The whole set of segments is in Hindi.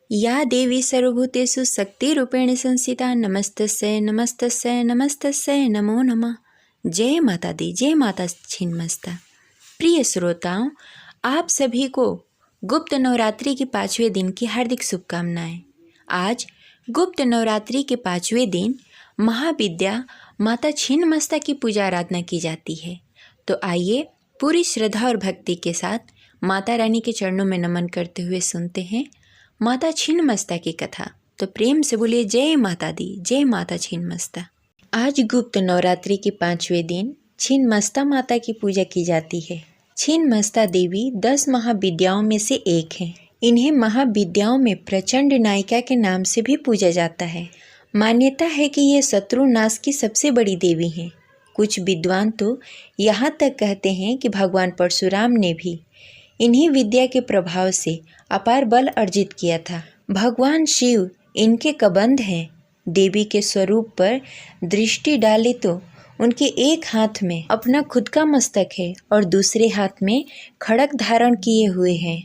या देवी सर्वभूतेषु शक्तिरूपेण संस्थिता नमस्तस्यै नमस्तस्यै नमस्तस्यै नमो नमः। जय माता दी, जय माता छिन्नमस्ता। प्रिय श्रोताओं, आप सभी को गुप्त नवरात्रि के 5वें दिन की हार्दिक शुभकामनाएं। आज गुप्त नवरात्रि के 5वें दिन महाविद्या माता छिन्नमस्ता की पूजा आराधना की जाती है। तो आइए पूरी श्रद्धा और भक्ति के साथ माता रानी के चरणों में नमन करते हुए सुनते हैं माता छिन्नमस्ता की कथा। तो प्रेम से बोलिए जय माता दी, जय माता छिन्नमस्ता। आज गुप्त नवरात्रि के 5वें दिन छिन्नमस्ता माता की पूजा की जाती है। छिन्नमस्ता देवी 10 महाविद्याओं में से एक हैं। इन्हें महाविद्याओं में प्रचंड नायिका के नाम से भी पूजा जाता है। मान्यता है कि ये शत्रु नाश की सबसे बड़ी देवी हैं। कुछ विद्वान तो यहाँ तक कहते हैं कि भगवान परशुराम ने भी इन्हीं विद्या के प्रभाव से अपार बल अर्जित किया था। भगवान शिव इनके कबंध हैं। देवी के स्वरूप पर दृष्टि डाले तो उनके एक हाथ में अपना खुद का मस्तक है और दूसरे हाथ में खड़ग धारण किए हुए हैं।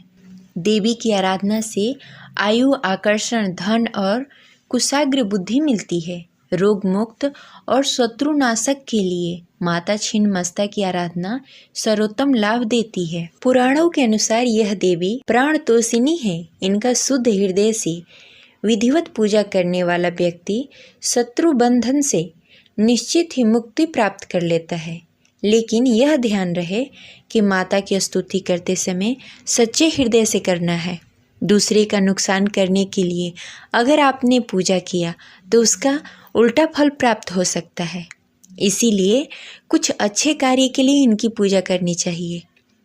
देवी की आराधना से आयु, आकर्षण, धन और कुशाग्र बुद्धि मिलती है। रोग मुक्त और शत्रुनाशक के लिए माता छिन्नमस्ता की आराधना सर्वोत्तम लाभ देती है। पुराणों के अनुसार यह देवी प्राण तोषिनी है। इनका शुद्ध हृदय से विधिवत पूजा करने वाला व्यक्ति शत्रु बंधन से निश्चित ही मुक्ति प्राप्त कर लेता है। लेकिन यह ध्यान रहे कि माता की स्तुति करते समय सच्चे हृदय से करना है। दूसरे का नुकसान करने के लिए अगर आपने पूजा किया तो उसका उल्टा फल प्राप्त हो सकता है। इसीलिए कुछ अच्छे कार्य के लिए इनकी पूजा करनी चाहिए,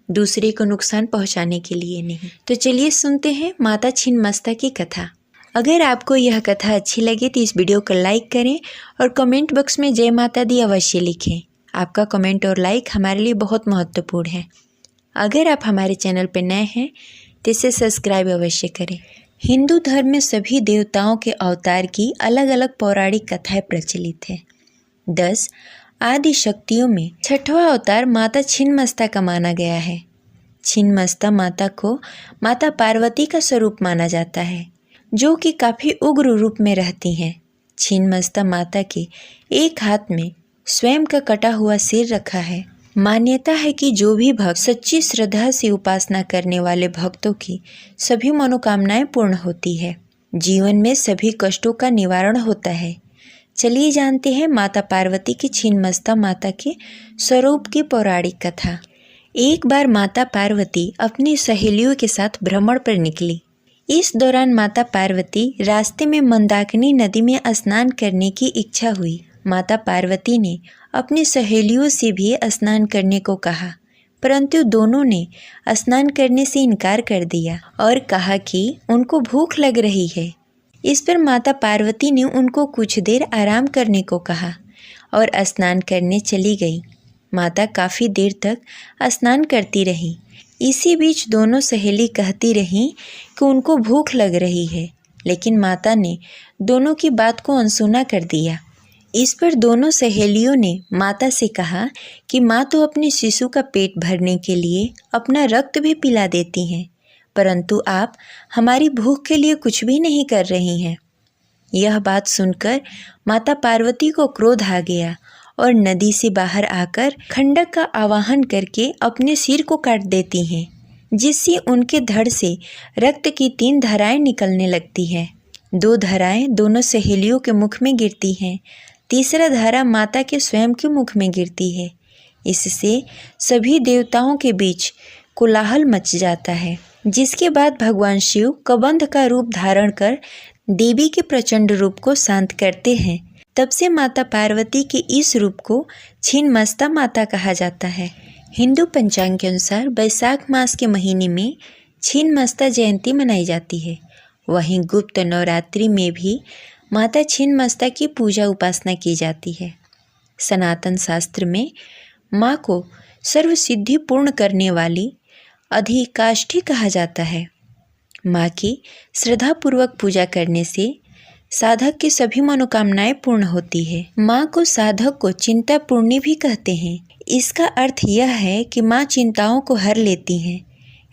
दूसरे को नुकसान पहुंचाने के लिए नहीं। तो चलिए सुनते हैं माता छिन्नमस्ता की कथा। अगर आपको यह कथा अच्छी लगे तो इस वीडियो को लाइक करें और कमेंट बॉक्स में जय माता दी अवश्य लिखें। आपका कमेंट और लाइक हमारे लिए बहुत महत्वपूर्ण है। अगर आप हमारे चैनल पर नए हैं तो इसे सब्सक्राइब अवश्य करें। हिंदू धर्म में सभी देवताओं के अवतार की अलग अलग पौराणिक कथाएं प्रचलित है। 10 आदि शक्तियों में 6वां अवतार माता छिन्नमस्ता का माना गया है। छिन्नमस्ता माता को माता पार्वती का स्वरूप माना जाता है, जो कि काफ़ी उग्र रूप में रहती हैं। छिन्नमस्ता माता के एक हाथ में स्वयं का कटा हुआ सिर रखा है। मान्यता है कि जो भी भक्त सच्ची श्रद्धा से उपासना करने वाले भक्तों की सभी मनोकामनाएं पूर्ण होती है। जीवन में सभी कष्टों का निवारण होता है। चलिए जानते हैं माता पार्वती की छिन्नमस्ता माता के स्वरूप की पौराणिक कथा। एक बार माता पार्वती अपनी सहेलियों के साथ भ्रमण पर निकली। इस दौरान माता पार्वती रास्ते में मंदाकिनी नदी में स्नान करने की इच्छा हुई। माता पार्वती ने अपनी सहेलियों से भी स्नान करने को कहा, परंतु दोनों ने स्नान करने से इनकार कर दिया और कहा कि उनको भूख लग रही है। इस पर माता पार्वती ने उनको कुछ देर आराम करने को कहा और स्नान करने चली गई। माता काफ़ी देर तक स्नान करती रही। इसी बीच दोनों सहेली कहती रहीं कि उनको भूख लग रही है, लेकिन माता ने दोनों की बात को अनसुना कर दिया। इस पर दोनों सहेलियों ने माता से कहा कि माँ तो अपने शिशु का पेट भरने के लिए अपना रक्त भी पिला देती हैं, परंतु आप हमारी भूख के लिए कुछ भी नहीं कर रही हैं। यह बात सुनकर माता पार्वती को क्रोध आ गया और नदी से बाहर आकर खंडक का आवाहन करके अपने सिर को काट देती हैं, जिससे उनके धड़ से रक्त की 3 धाराएं निकलने लगती हैं। 2 धाराएं दोनों सहेलियों के मुख में गिरती हैं, तीसरा धारा माता के स्वयं के मुख में गिरती है। इससे सभी देवताओं के बीच कोलाहल मच जाता है, जिसके बाद भगवान शिव कबंध का रूप धारण कर देवी के प्रचंड रूप को शांत करते हैं। तब से माता पार्वती के इस रूप को छिन्नमस्ता माता कहा जाता है। हिंदू पंचांग के अनुसार वैशाख मास के महीने में छिन्नमस्ता जयंती मनाई जाती है। वहीं गुप्त नवरात्रि में भी माता छिन्नमस्ता की पूजा उपासना की जाती है। सनातन शास्त्र में माँ को सर्वसिद्धि पूर्ण करने वाली अधिकाष्ठी कहा जाता है। माँ की श्रद्धापूर्वक पूजा करने से साधक की सभी मनोकामनाएं पूर्ण होती है। माँ को साधक को चिंता पूर्णी भी कहते हैं। इसका अर्थ यह है कि माँ चिंताओं को हर लेती हैं।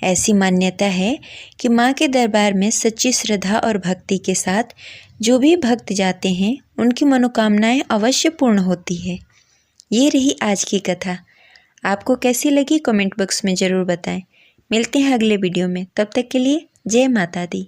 ऐसी मान्यता है कि माँ के दरबार में सच्ची श्रद्धा और भक्ति के साथ जो भी भक्त जाते हैं उनकी मनोकामनाएं अवश्य पूर्ण होती है। ये रही आज की कथा। आपको कैसी लगी कमेंट बॉक्स में ज़रूर बताएं। मिलते हैं अगले वीडियो में, तब तक के लिए जय माता दी।